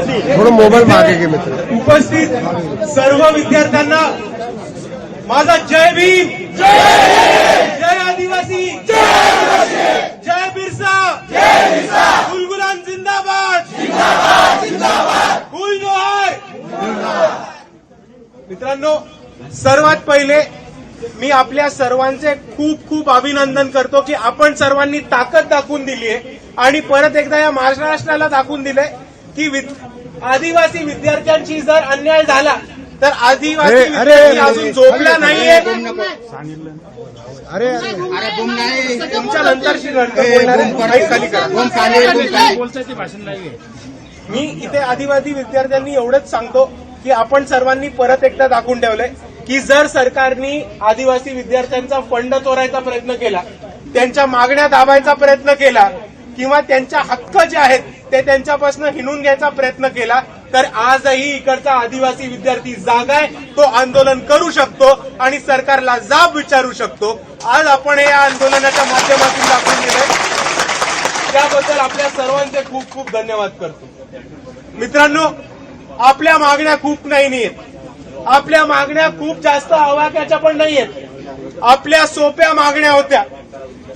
थोडं मोबाईल मागे घे मित्र. उपस्थित सर्व विद्यार्थ्यांना माझा जय भीम, जय आदिवासी, जय बिरसा, गुलगुलान जिंदाबाद, गुल जोहार. मित्रांनो, सर्वात पहिले मी आपल्या सर्वांचे खूप खूप अभिनंदन करतो की आपण सर्वांनी ताकद दाखवून दिली आहे आणि परत एकदा या महाराष्ट्राला दाखवून दिलंय की आदिवासी विद्यार्थ्यांशी जर अन्याय झाला तर आदिवासी विद्यार्थी अजून झोपला नाहीये. अरे तुमच्या नंतरशी खाली करा. मी इथे आदिवासी विद्यार्थ्यांनी एवढंच सांगतो की आपण सर्वांनी परत एकदा दाखवून ठेवलंय की जर सरकारने आदिवासी विद्यार्थ्यांचा फंड चोरायचा प्रयत्न केला, त्यांच्या मागण्या दाबायचा प्रयत्न केला किंवा त्यांच्या हक्क जे आहेत ते त्यांच्यापासून हिणून घ्यायचा प्रयत्न केला तर आजही इकडचा आदिवासी विद्यार्थी जागा आहे, तो आंदोलन करू शकतो आणि सरकारला जाब विचारू शकतो. आज आपण हे या आंदोलनाच्या माध्यमातून दाखवून दिलंय, त्याबद्दल आपल्या सर्वांचे खूप खूप धन्यवाद करतो. मित्रांनो, आपल्या मागण्या खूप नाहीयेत, आपल्या मागण्या खूप जास्त आवाक्याच्या पण नाहीयेत. आपल्या सोप्या मागण्या होत्या.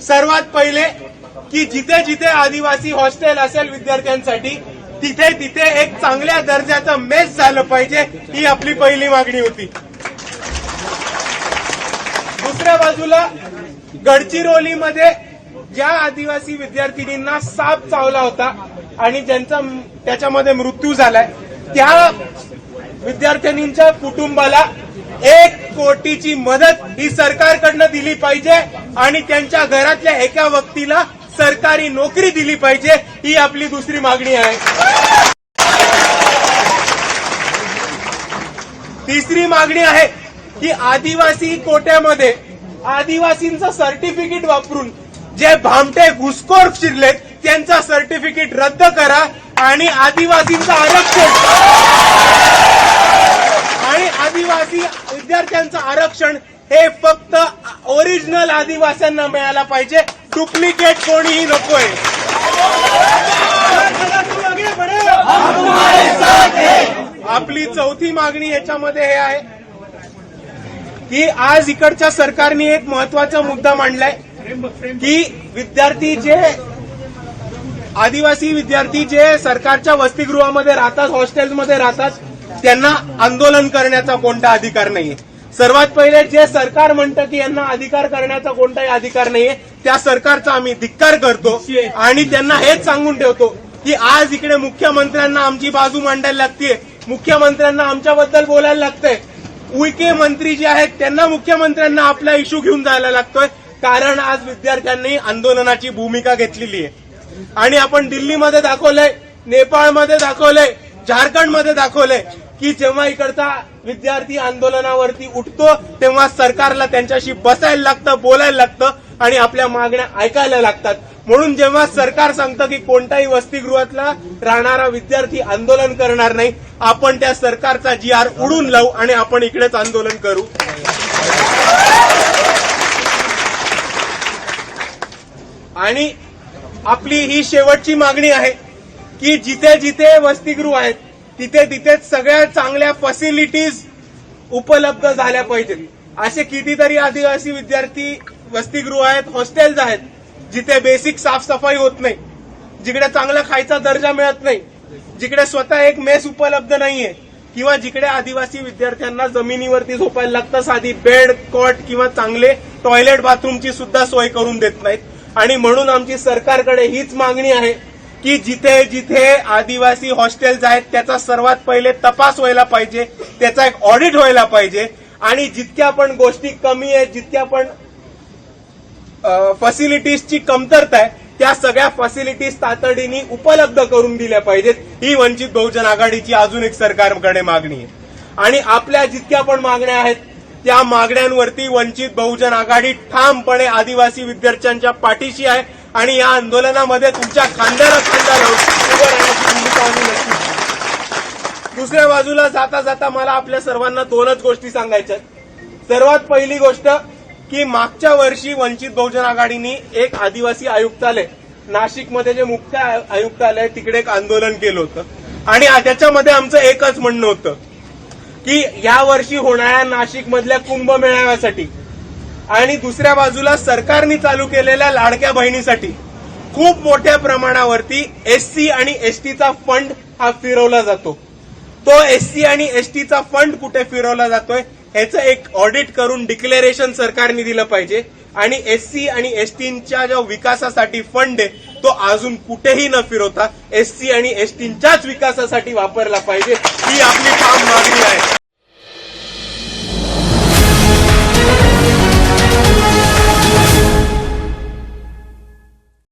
सर्वात पहिले की जिथे जिथे आदिवासी हॉस्टेल असेल विद्यार्थ्यांसाठी तिथे तिथे एक चांगल्या दर्जाचं मेस झालं पाहिजे, ही आपली पहिली मागणी होती. दुसऱ्या बाजूला गडचिरोलीमध्ये ज्या आदिवासी विद्यार्थिनींना साप चावला होता आणि ज्यांचा त्याच्यामध्ये मृत्यू झालाय त्या विद्यार्थिनींच्या कुटुंबाला 1 कोटीची मदत ही सरकारकडनं दिली पाहिजे आणि त्यांच्या घरातल्या एका व्यक्तीला सरकारी नोकरी दिली पाहिजे, ही आपली दुसरी मागणी आहे. तिसरी मागणी आहे की आदिवासी कोट्यामध्ये आदिवासींचं सर्टिफिकेट वापरून जे भामटे घुसखोर शिरलेत त्यांचं सर्टिफिकेट रद्द करा आणि आदिवासींचं आरक्षण आणि आदिवासी विद्यार्थ्यांचं आरक्षण हे फक्त ओरिजिनल आदिवासींना मिळायला पाहिजे, डुप्लिकेट कोणीही नकोय. आपली चौथी मागणी याच्यामध्ये हे आहे की आज इकडच्या सरकारने एक महत्वाचा मुद्दा मांडलाय की आदिवासी विद्यार्थी जे सरकारच्या वसतिगृहामध्ये राहतात, हॉस्टेल्समध्ये राहतात, त्यांना आंदोलन करण्याचा कोणता अधिकार नाहीये. सर्वात पहिले जे सरकार म्हणतं की यांना अधिकार करण्याचा कोणताही अधिकार नाहीये, त्या सरकारचा आम्ही धिक्कार करतो आणि त्यांना हेच सांगून ठेवतो की आज इकडे मुख्यमंत्र्यांना आमची बाजू मांडायला लागतीये, मुख्यमंत्र्यांना आमच्याबद्दल बोलायला लागतंय. उईके मंत्री जे आहेत त्यांना मुख्यमंत्र्यांना आपला इश्यू घेऊन जायला लागतोय, कारण आज विद्यार्थ्यांनी आंदोलनाची भूमिका घेतलेली आहे. आणि आपण दिल्लीमध्ये दाखवलंय, नेपाळमध्ये दाखवलंय, झारखंडमध्ये दाखवलंय की जेव्हा इकडचा विद्यार्थी आंदोलनावरती उठतो तेव्हा सरकारला त्यांच्याशी बसायला लागतं, बोलायला लागतं आणि आपल्या मागण्या ऐकायला लागतात. म्हणून जेव्हा सरकार सांगतं की कोणत्याही वसतिगृहातला राहणारा विद्यार्थी आंदोलन करणार नाही, आपण त्या सरकारचा GR उडून लावू आणि आपण इकडेच आंदोलन करू. आणि आपली ही शेवटची मागणी आहे की जिथे जिथे वसतिगृह आहेत तिथे तिथेच सगळ्या चांगल्या फॅसिलिटीज उपलब्ध झाल्या पाहिजेत. असे कितीतरी आदिवासी विद्यार्थी वसतिगृह आहेत, हॉस्टेल्स आहेत जिथे बेसिक साफसफाई होत नाही, जिकडे चांगला खायचा दर्जा मिळत नाही, जिकडे स्वतः एक मेस उपलब्ध नाहीये किंवा जिकडे आदिवासी विद्यार्थ्यांना जमिनीवरती झोपायला लागतं, साधी बेड, कॉट किंवा चांगले टॉयलेट बाथरूमची सुद्धा सोय करून देत नाहीत. आणि म्हणून आमची सरकारकडे हीच मागणी आहे की जिथे जिथे आदिवासी हॉस्टेल्स आहेत त्याचा सर्वात पहिले तपास व्हायला पाहिजे, त्याचा एक ऑडिट व्हायला पाहिजे आणि जितक्या पण गोष्टी कमी आहेत, जितक्या पण फॅसिलिटीजची कमतरता आहे त्या सगळ्या फॅसिलिटीज तातडीने उपलब्ध करून दिल्या पाहिजेत. ही वंचित बहुजन आघाडीची अजून एक सरकारकडे मागणी आहे. आणि आपल्या जितक्या पण मागण्या आहेत त्या मागण्यांवरती वंचित बहुजन आघाडी ठामपणे आदिवासी विद्यार्थ्यांच्या पाठीशी आहे आणि या आंदोलनामध्ये तुमच्या खांद्याला खांदा लावून उभं राहण्याची भूमिका आम्ही नक्की. दुसऱ्या बाजूला जाता जाता मला आपल्या सर्वांना 2च गोष्टी सांगायच्या. सर्वात पहिली गोष्ट की मागच्या वर्षी वंचित बहुजन आघाडीने एक आदिवासी आयुक्तालय नाशिकमध्ये जे मुख्य आयुक्तालय तिकडे एक आंदोलन केलं होतं आणि त्याच्यामध्ये आमचं एकच म्हणणं होतं की यावर्षी होणाऱ्या नाशिकमधल्या कुंभमेळाव्यासाठी आणि दुसऱ्या बाजूला सरकारने चालू केलेल्या लाडक्या बहिणीसाठी खूप मोठ्या प्रमाणावरती एससी आणि एसटीचा फंड हा फिरवला जातो. तो एससी आणि एसटीचा फंड कुठे फिरवला जातोय ह्याचं एक ऑडिट करून डिक्लेरेशन सरकारने दिलं पाहिजे आणि एससी आणि एसटीच्या जो विकासासाठी फंड आहे तो अजून कुठेही न फिरवता एससी आणि एसटीच्याच विकासासाठी वापरला पाहिजे ही आपली ठाम मागणी आहे.